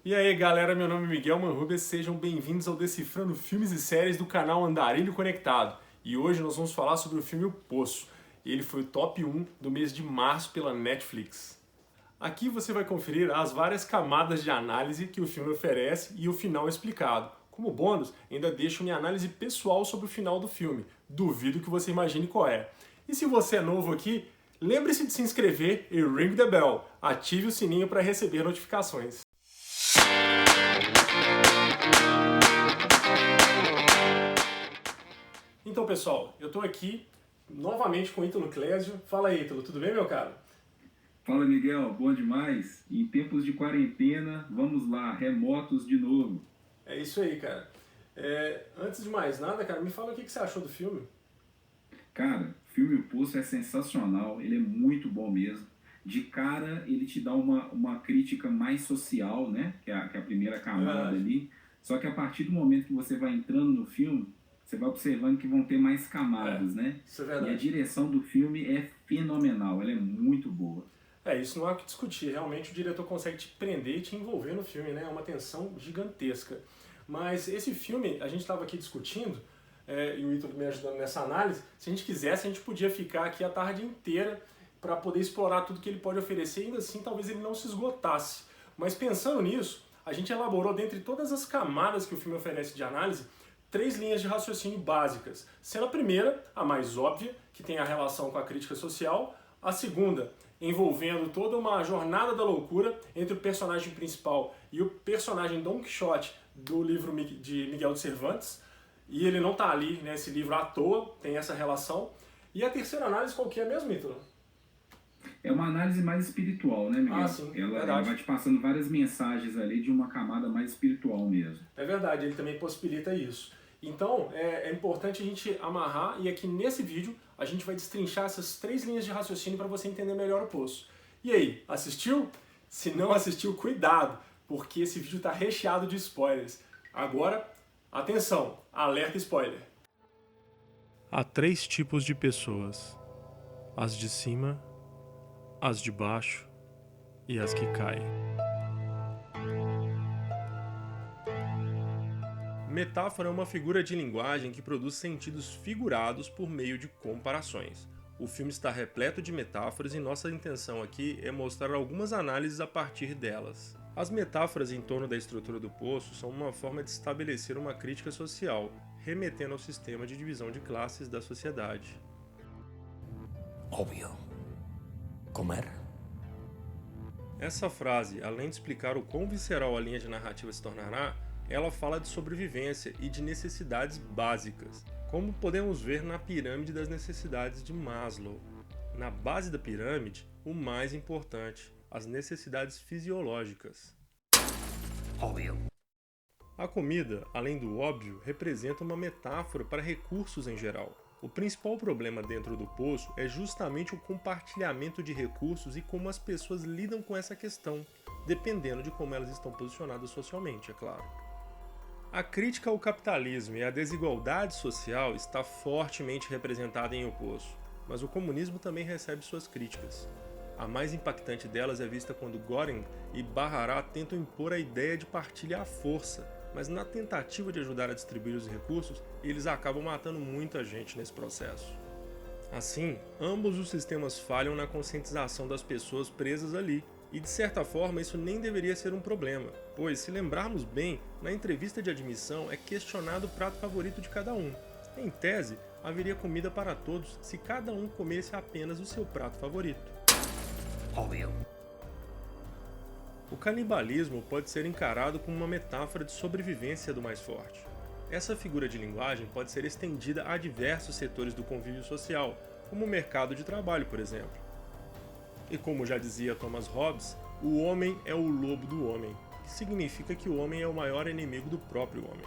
E aí galera, meu nome é Miguel Manrubia, sejam bem-vindos ao Decifrando Filmes e Séries do canal Andarilho Conectado. E hoje nós vamos falar sobre o filme O Poço. Ele foi o top 1 do mês de março pela Netflix. Aqui você vai conferir as várias camadas de análise que o filme oferece e o final explicado. Como bônus, ainda deixo minha análise pessoal sobre o final do filme. Duvido que você imagine qual é. E se você é novo aqui, lembre-se de se inscrever e ring the bell. Ative o sininho para receber notificações. Então, pessoal, eu tô aqui novamente com o Ítalo Clésio. Fala aí, Ítalo, tudo bem, meu caro? Fala, Miguel, bom demais. Em tempos de quarentena, vamos lá, remotos de novo. É isso aí, cara. Antes de mais nada, cara, me fala o que você achou do filme. Cara, o filme O Poço é sensacional, ele é muito bom mesmo. De cara, ele te dá uma crítica mais social, né? Que é a primeira É camada verdade. ali. Só que a partir do momento que você vai entrando no filme, você vai observando que vão ter mais É, camadas, né? isso é E a verdade. direção do filme é fenomenal, ela é muito boa. Isso não há o que discutir. Realmente o diretor consegue te prender e te envolver no filme, né? É uma tensão gigantesca. Mas esse filme, a gente estava aqui discutindo, e o Ítalo me ajudando nessa análise, se a gente quisesse, a gente podia ficar aqui a tarde inteira para poder explorar tudo que ele pode oferecer e ainda assim talvez ele não se esgotasse. Mas pensando nisso, a gente elaborou dentre todas as camadas que o filme oferece de análise, três linhas de raciocínio básicas, sendo a primeira, a mais óbvia, que tem a relação com a crítica social, a segunda, envolvendo toda uma jornada da loucura entre o personagem principal e o personagem Don Quixote do livro de Miguel de Cervantes, e ele não está ali nesse livro à toa, tem essa relação. E a terceira análise qual que é mesmo, Ítalo? É uma análise mais espiritual, né, Ah, Miguel? sim, Ela verdade. vai te passando várias mensagens ali de uma camada mais espiritual mesmo. É verdade, ele também possibilita isso. Então, é importante a gente amarrar e aqui nesse vídeo a gente vai destrinchar essas três linhas de raciocínio para você entender melhor o Poço. E aí, assistiu? Se não assistiu, cuidado, porque esse vídeo está recheado de spoilers. Agora, atenção, alerta spoiler. Há três tipos de pessoas: as de cima, as de baixo e as que caem. Metáfora é uma figura de linguagem que produz sentidos figurados por meio de comparações. O filme está repleto de metáforas e nossa intenção aqui é mostrar algumas análises a partir delas. As metáforas em torno da estrutura do poço são uma forma de estabelecer uma crítica social, remetendo ao sistema de divisão de classes da sociedade. Óbvio. Comer. Essa frase, além de explicar o quão visceral a linha de narrativa se tornará, ela fala de sobrevivência e de necessidades básicas, como podemos ver na pirâmide das necessidades de Maslow. Na base da pirâmide, o mais importante, as necessidades fisiológicas. Óbvio. A comida, além do óbvio, representa uma metáfora para recursos em geral. O principal problema dentro do poço é justamente o compartilhamento de recursos e como as pessoas lidam com essa questão, dependendo de como elas estão posicionadas socialmente, é claro. A crítica ao capitalismo e à desigualdade social está fortemente representada em O Poço, mas o comunismo também recebe suas críticas. A mais impactante delas é vista quando Göring e Bharara tentam impor a ideia de partilha à força, mas na tentativa de ajudar a distribuir os recursos, eles acabam matando muita gente nesse processo. Assim, ambos os sistemas falham na conscientização das pessoas presas ali, e de certa forma isso nem deveria ser um problema, pois se lembrarmos bem, na entrevista de admissão é questionado o prato favorito de cada um. Em tese, haveria comida para todos se cada um comesse apenas o seu prato favorito. Óbvio. O canibalismo pode ser encarado como uma metáfora de sobrevivência do mais forte. Essa figura de linguagem pode ser estendida a diversos setores do convívio social, como o mercado de trabalho, por exemplo. E como já dizia Thomas Hobbes, o homem é o lobo do homem, que significa que o homem é o maior inimigo do próprio homem.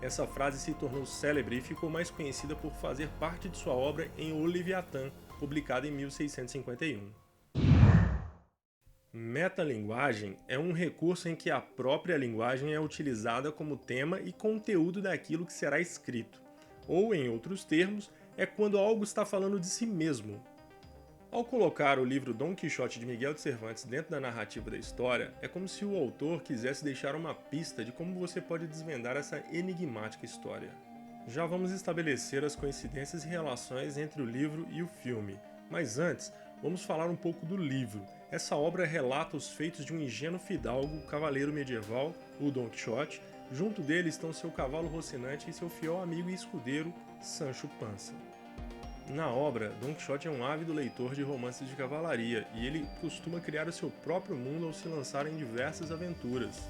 Essa frase se tornou célebre e ficou mais conhecida por fazer parte de sua obra em O Leviatã, publicada em 1651. Metalinguagem é um recurso em que a própria linguagem é utilizada como tema e conteúdo daquilo que será escrito. Ou, em outros termos, é quando algo está falando de si mesmo. Ao colocar o livro Dom Quixote de Miguel de Cervantes dentro da narrativa da história, é como se o autor quisesse deixar uma pista de como você pode desvendar essa enigmática história. Já vamos estabelecer as coincidências e relações entre o livro e o filme, mas antes, vamos falar um pouco do livro. Essa obra relata os feitos de um ingênuo fidalgo, cavaleiro medieval, o Dom Quixote. Junto dele estão seu cavalo Rocinante e seu fiel amigo e escudeiro, Sancho Panza. Na obra, Dom Quixote é um ávido leitor de romances de cavalaria e ele costuma criar o seu próprio mundo ao se lançar em diversas aventuras.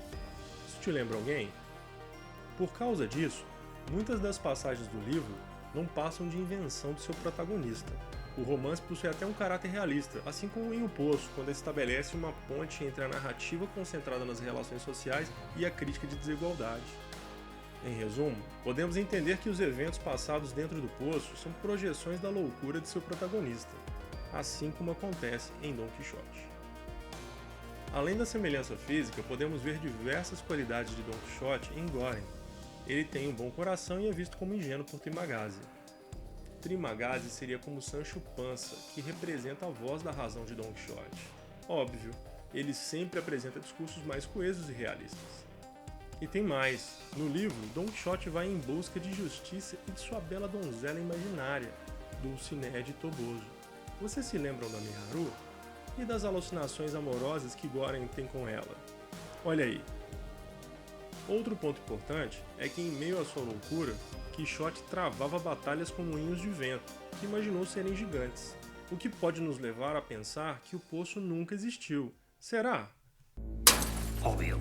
Isso te lembra alguém? Por causa disso, muitas das passagens do livro não passam de invenção do seu protagonista. O romance possui até um caráter realista, assim como em O Poço, quando estabelece uma ponte entre a narrativa concentrada nas relações sociais e a crítica de desigualdade. Em resumo, podemos entender que os eventos passados dentro do poço são projeções da loucura de seu protagonista, assim como acontece em Dom Quixote. Além da semelhança física, podemos ver diversas qualidades de Dom Quixote em Goring. Ele tem um bom coração e é visto como ingênuo por Trimagazzi. Trimagazzi seria como Sancho Panza, que representa a voz da razão de Dom Quixote. Óbvio, ele sempre apresenta discursos mais coesos e realistas. E tem mais. No livro, Dom Quixote vai em busca de justiça e de sua bela donzela imaginária, Dulcinea de Toboso. Vocês se lembram da Miharu? E das alucinações amorosas que Goring tem com ela? Olha aí. Outro ponto importante é que, em meio à sua loucura, Quixote travava batalhas com moinhos de vento, que imaginou serem gigantes, o que pode nos levar a pensar que o poço nunca existiu. Será? Óbvio.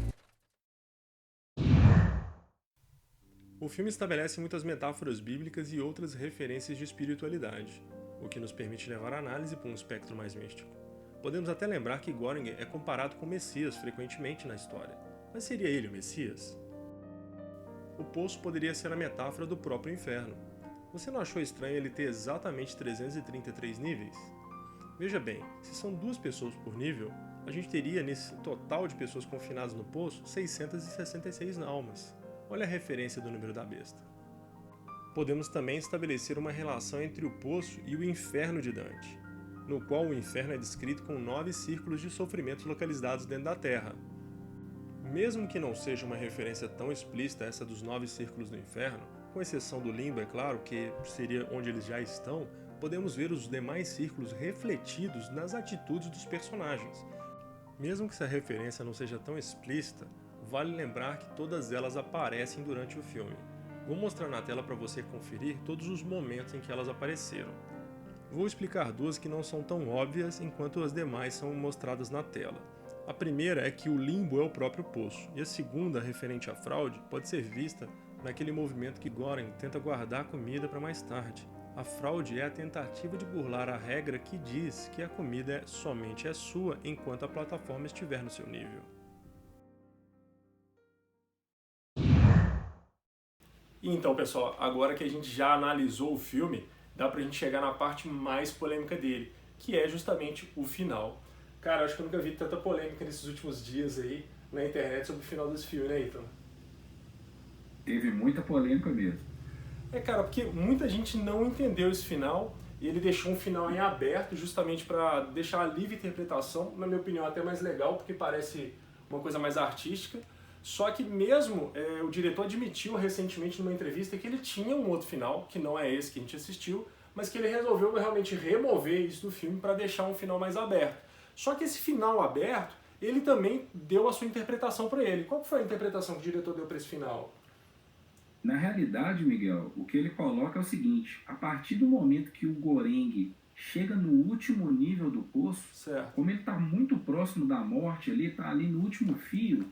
O filme estabelece muitas metáforas bíblicas e outras referências de espiritualidade, o que nos permite levar a análise para um espectro mais místico. Podemos até lembrar que Goring é comparado com o Messias frequentemente na história, mas seria ele o Messias? O poço poderia ser a metáfora do próprio inferno. Você não achou estranho ele ter exatamente 333 níveis? Veja bem, se são 2 pessoas por nível, a gente teria nesse total de pessoas confinadas no poço 666 almas. Olha a referência do número da besta. Podemos também estabelecer uma relação entre o poço e o inferno de Dante, no qual o inferno é descrito com 9 círculos de sofrimentos localizados dentro da Terra. Mesmo que não seja uma referência tão explícita essa dos 9 círculos do inferno, com exceção do limbo, é claro, que seria onde eles já estão, podemos ver os demais círculos refletidos nas atitudes dos personagens. Mesmo que essa referência não seja tão explícita, vale lembrar que todas elas aparecem durante o filme. Vou mostrar na tela para você conferir todos os momentos em que elas apareceram. Vou explicar 2 que não são tão óbvias enquanto as demais são mostradas na tela. A primeira é que o limbo é o próprio poço, e a segunda, referente à fraude, pode ser vista naquele movimento que Goring tenta guardar a comida para mais tarde. A fraude é a tentativa de burlar a regra que diz que a comida somente é sua enquanto a plataforma estiver no seu nível. Então, pessoal, agora que a gente já analisou o filme, dá pra gente chegar na parte mais polêmica dele, que é justamente o final. Cara, acho que eu nunca vi tanta polêmica nesses últimos dias aí na internet sobre o final desse filme, né, Ethan? Teve muita polêmica mesmo. Cara, porque muita gente não entendeu esse final e ele deixou um final em aberto justamente para deixar a livre interpretação, na minha opinião até mais legal, porque parece uma coisa mais artística. Só que mesmo o diretor admitiu recentemente numa entrevista que ele tinha um outro final, que não é esse que a gente assistiu, mas que ele resolveu realmente remover isso do filme para deixar um final mais aberto. Só que esse final aberto, ele também deu a sua interpretação para ele. Qual foi a interpretação que o diretor deu para esse final? Na realidade, Miguel, o que ele coloca é o seguinte: a partir do momento que o Goring chega no último nível do poço, certo. Como ele está muito próximo da morte ali, está ali no último fio,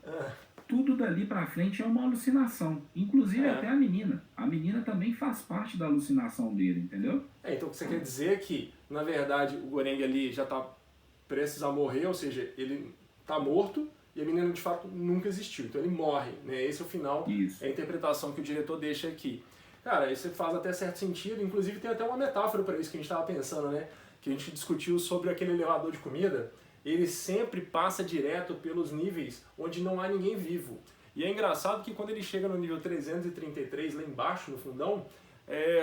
tudo dali para frente é uma alucinação. Inclusive até a menina. A menina também faz parte da alucinação dele, entendeu? Então o que você quer dizer é que, na verdade, o Goring ali já está prestes a morrer, ou seja, ele está morto e a menina de fato nunca existiu. Então ele morre, né? Esse é o final, é a interpretação que o diretor deixa aqui. Cara, isso faz até certo sentido, inclusive tem até uma metáfora para isso que a gente estava pensando, né? Que a gente discutiu sobre aquele elevador de comida. Ele sempre passa direto pelos níveis onde não há ninguém vivo. E é engraçado que quando ele chega no nível 333, lá embaixo, no fundão,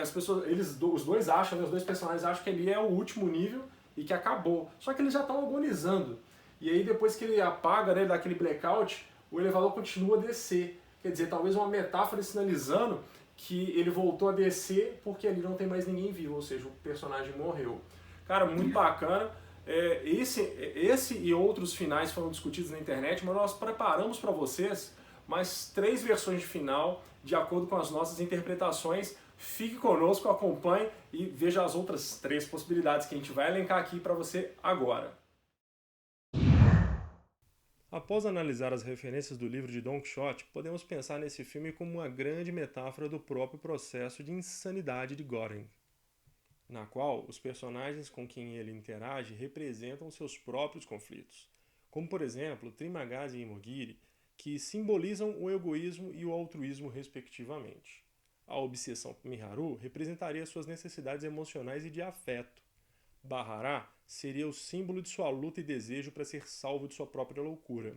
as pessoas, os dois acham, né, os dois personagens acham que ali é o último nível e que acabou. Só que eles já estão agonizando. E aí depois que ele apaga, né, daquele blackout, o elevador continua a descer. Quer dizer, talvez uma metáfora sinalizando que ele voltou a descer porque ali não tem mais ninguém vivo, ou seja, o personagem morreu. Cara, muito bacana. Esse e outros finais foram discutidos na internet, mas nós preparamos para vocês mais 3 versões de final de acordo com as nossas interpretações. Fique conosco, acompanhe e veja as outras 3 possibilidades que a gente vai elencar aqui para você agora. Após analisar as referências do livro de Don Quixote, podemos pensar nesse filme como uma grande metáfora do próprio processo de insanidade de Goring, na qual os personagens com quem ele interage representam seus próprios conflitos, como por exemplo Trimagasi e Imogiri, que simbolizam o egoísmo e o altruísmo respectivamente. A obsessão por Miharu representaria suas necessidades emocionais e de afeto. Bahará seria o símbolo de sua luta e desejo para ser salvo de sua própria loucura.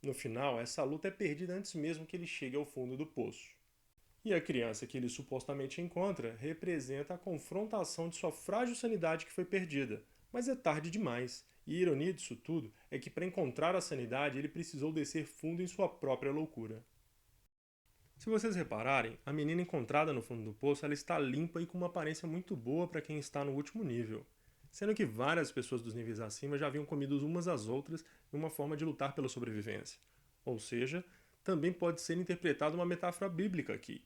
No final, essa luta é perdida antes mesmo que ele chegue ao fundo do poço. E a criança que ele supostamente encontra representa a confrontação de sua frágil sanidade que foi perdida. Mas é tarde demais, e a ironia disso tudo é que para encontrar a sanidade ele precisou descer fundo em sua própria loucura. Se vocês repararem, a menina encontrada no fundo do poço ela está limpa e com uma aparência muito boa para quem está no último nível, sendo que várias pessoas dos níveis acima já haviam comido umas às outras em uma forma de lutar pela sobrevivência. Ou seja, também pode ser interpretada uma metáfora bíblica aqui.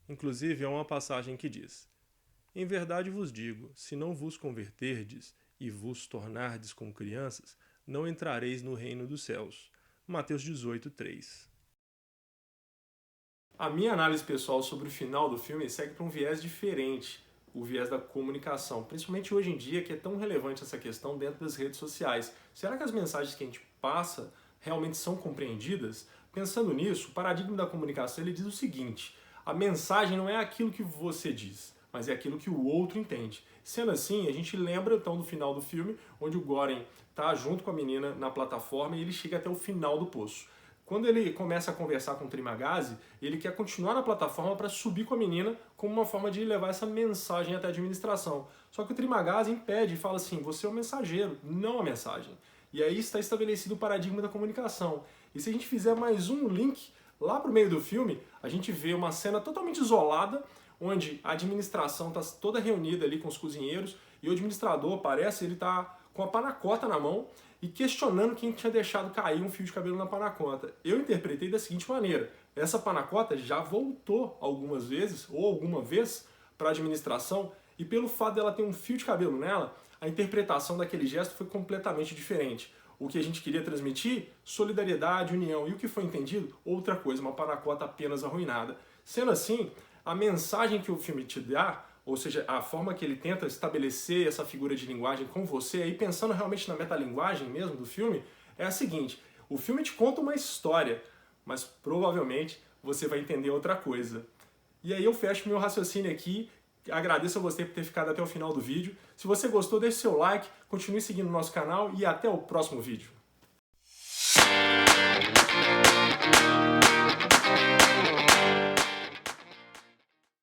Inclusive, há uma passagem que diz: Em verdade vos digo, se não vos converterdes e vos tornardes como crianças, não entrareis no reino dos céus. Mateus 18:3. A minha análise pessoal sobre o final do filme segue para um viés diferente, o viés da comunicação, principalmente hoje em dia que é tão relevante essa questão dentro das redes sociais. Será que as mensagens que a gente passa realmente são compreendidas? Pensando nisso, o paradigma da comunicação ele diz o seguinte: a mensagem não é aquilo que você diz, mas é aquilo que o outro entende. Sendo assim, a gente lembra então do final do filme, onde o Goren está junto com a menina na plataforma e ele chega até o final do poço. Quando ele começa a conversar com o Trimagasi, ele quer continuar na plataforma para subir com a menina como uma forma de levar essa mensagem até a administração. Só que o Trimagasi impede e fala assim: você é o mensageiro, não a mensagem. E aí está estabelecido o paradigma da comunicação. E se a gente fizer mais um link lá para o meio do filme, a gente vê uma cena totalmente isolada, onde a administração está toda reunida ali com os cozinheiros e o administrador aparece, ele está com a panacota na mão e questionando quem tinha deixado cair um fio de cabelo na panacota. Eu interpretei da seguinte maneira: essa panacota já voltou algumas vezes, ou alguma vez, para a administração, e pelo fato dela ter um fio de cabelo nela, a interpretação daquele gesto foi completamente diferente. O que a gente queria transmitir? Solidariedade, união. E o que foi entendido? Outra coisa, uma panacota apenas arruinada. Sendo assim, a mensagem que o filme te dá, ou seja, a forma que ele tenta estabelecer essa figura de linguagem com você, aí pensando realmente na metalinguagem mesmo do filme, é a seguinte: o filme te conta uma história, mas provavelmente você vai entender outra coisa. E aí eu fecho meu raciocínio aqui, agradeço a você por ter ficado até o final do vídeo. Se você gostou, deixe seu like, continue seguindo o nosso canal e até o próximo vídeo.